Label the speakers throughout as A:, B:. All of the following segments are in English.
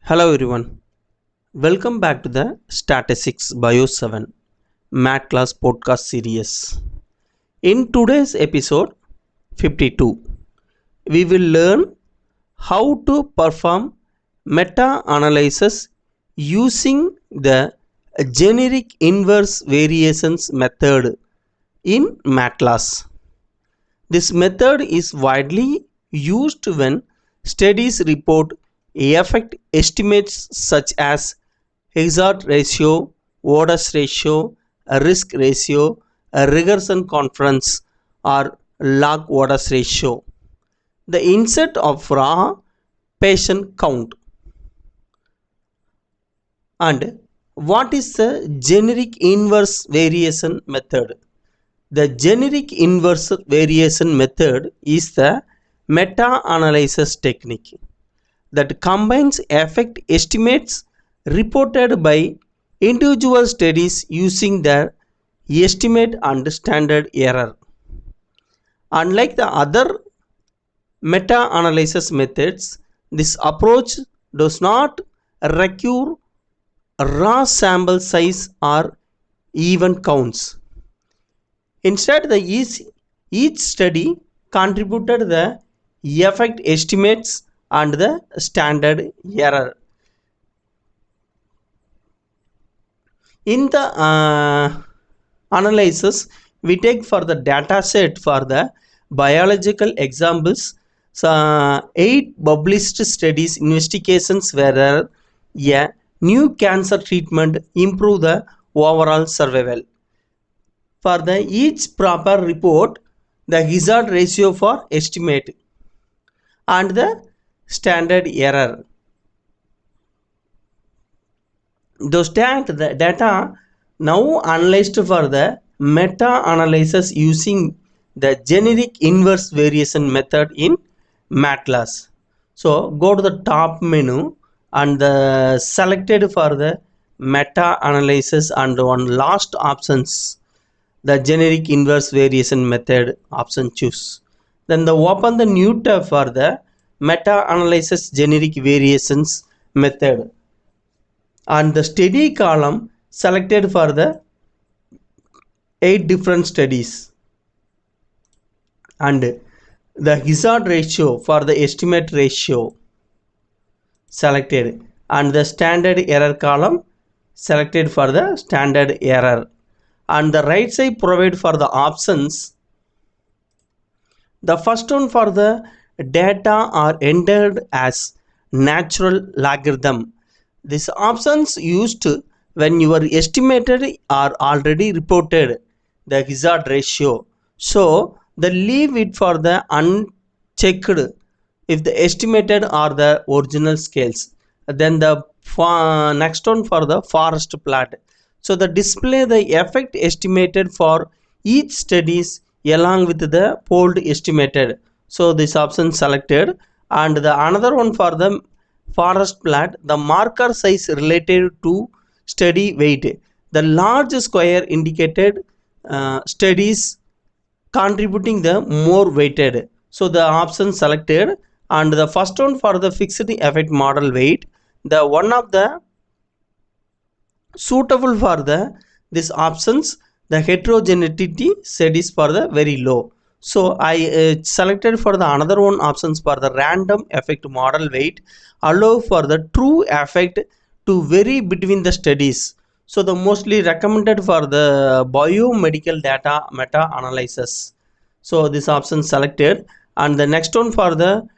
A: Hello everyone, welcome back to the Statistics Bio 7 Math Class podcast series. In today's episode 52, we will learn how to perform meta-analysis using the Generic Inverse Variance Method in math class. This method is widely used when studies report effect estimates such as hazard ratio, odds ratio, a risk ratio, a regression confidence, or log odds ratio. The inset of raw patient count. And what is the generic inverse variation method? The generic inverse variation method is the meta-analysis technique that combines effect estimates reported by individual studies using their estimate and standard error. Unlike the other meta-analysis methods, this approach does not require raw sample size or even counts. Instead, each study contributed the effect estimates and the standard error. In the analysis, we take for the data set for the biological examples, 8 published studies investigations where a new cancer treatment improve the overall survival. For the each proper report, the hazard ratio for estimate and the standard error. Those data now analyzed for the meta-analysis using the generic inverse variation method in math class. So go to the top menu and selected for the meta-analysis and one last options, the generic inverse variation method option choose. Then open the new tab for the meta-analysis generic variations method and the study column selected for the 8 different studies and the hazard ratio for the estimate ratio selected and the standard error column selected for the standard error and the right side provide for the options. The first one for the data are entered as natural logarithm. These options used when your estimated are already reported the hazard ratio. So the leave it for the unchecked if the estimated are the original scales. Then the next one for the forest plot. So the display the effect estimated for each studies along with the polled estimated. So this option selected and the another one for the forest plot, the marker size related to study weight. The large square indicated studies contributing the more weighted. So the option selected and the first one for the fixed effect model weight, the one of the suitable for the these options, the heterogeneity set is for the very low. So I selected for the another one options for the random effect model weight allow for the true effect to vary between the studies. So the mostly recommended for the biomedical data meta analysis. So this option selected and the next one for the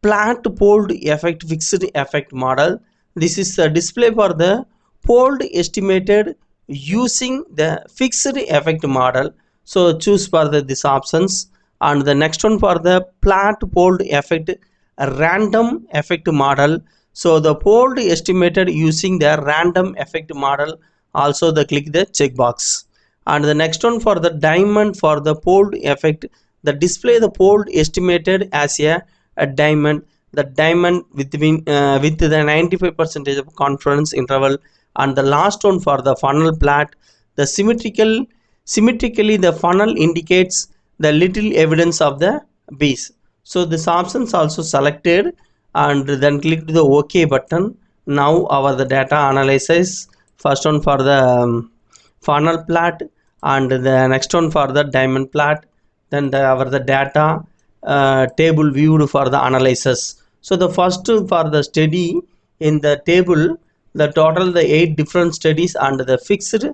A: plant polled effect fixed effect model. This is the display for the polled estimated using the fixed effect model. So choose for this options and the next one for the plant polled effect random effect model. So the polled estimated using the random effect model, also the click the checkbox and the next one for the diamond for the polled effect, the display the polled estimated as a diamond, the diamond between with the 95% of confidence interval and the last one for the funnel plot, the symmetrically the funnel indicates the little evidence of the bees. So this options also selected and then click the OK button. Now our the data analysis, first one for the funnel plot and the next one for the diamond plot, then our the data table viewed for the analysis. So the first for the study in the table, the total the 8 different studies and the fixed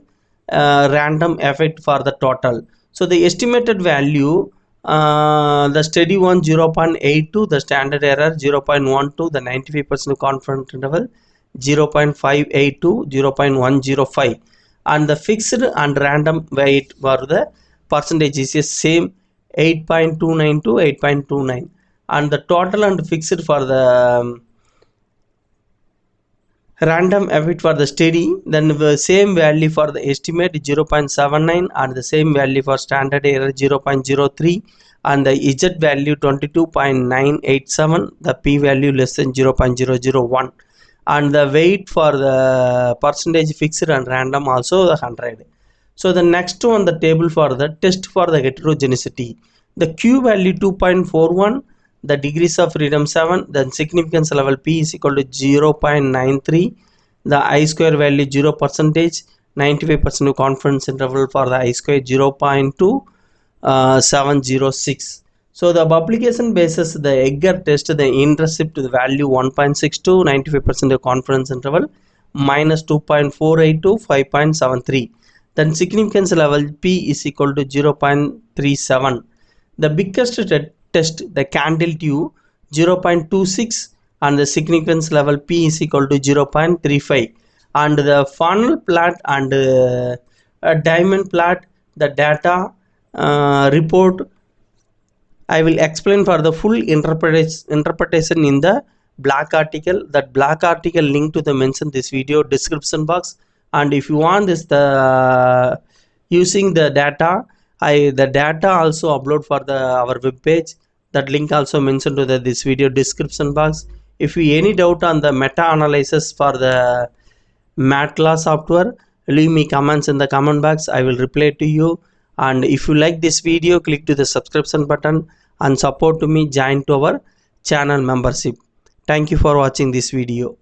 A: random effect for the total. So the estimated value, the study 1 0.82, the standard error 0.12, the 95% confidence interval 0.582, 0.105, and the fixed and random weight for the percentage is the same 8.29 to 8.29, and the total and fixed for the random effect for the study, then the same value for the estimate 0.79 and the same value for standard error 0.03 and the z value 22.987, the p value less than 0.001, and the weight for the percentage fixed and random also the 100. So the next one, the table for the test for the heterogeneity, the q value 2.41, the degrees of freedom 7, then significance level p is equal to 0.93, the I square value 0 percentage, 95% confidence interval for the I square 0.2706. So the publication basis the Egger test, the intercept the value 1.62, 95% confidence interval minus 2.48 to 5.73. Then significance level p is equal to 0.37. The biggest test, the candle tube 0.26 and the significance level p is equal to 0.35, and the funnel plot and diamond plot, the data report I will explain for the full interpretation in the black article. That black article link to the mention this video description box, and if you want this the using the data, the data also upload for the our web page. That link also mentioned to the this video description box. If you any doubt on the meta analysis for the MedCalc software, leave me comments in the comment box. I will reply to you. And if you like this video, click to the subscription button and support to me, join to our channel membership. Thank you for watching this video.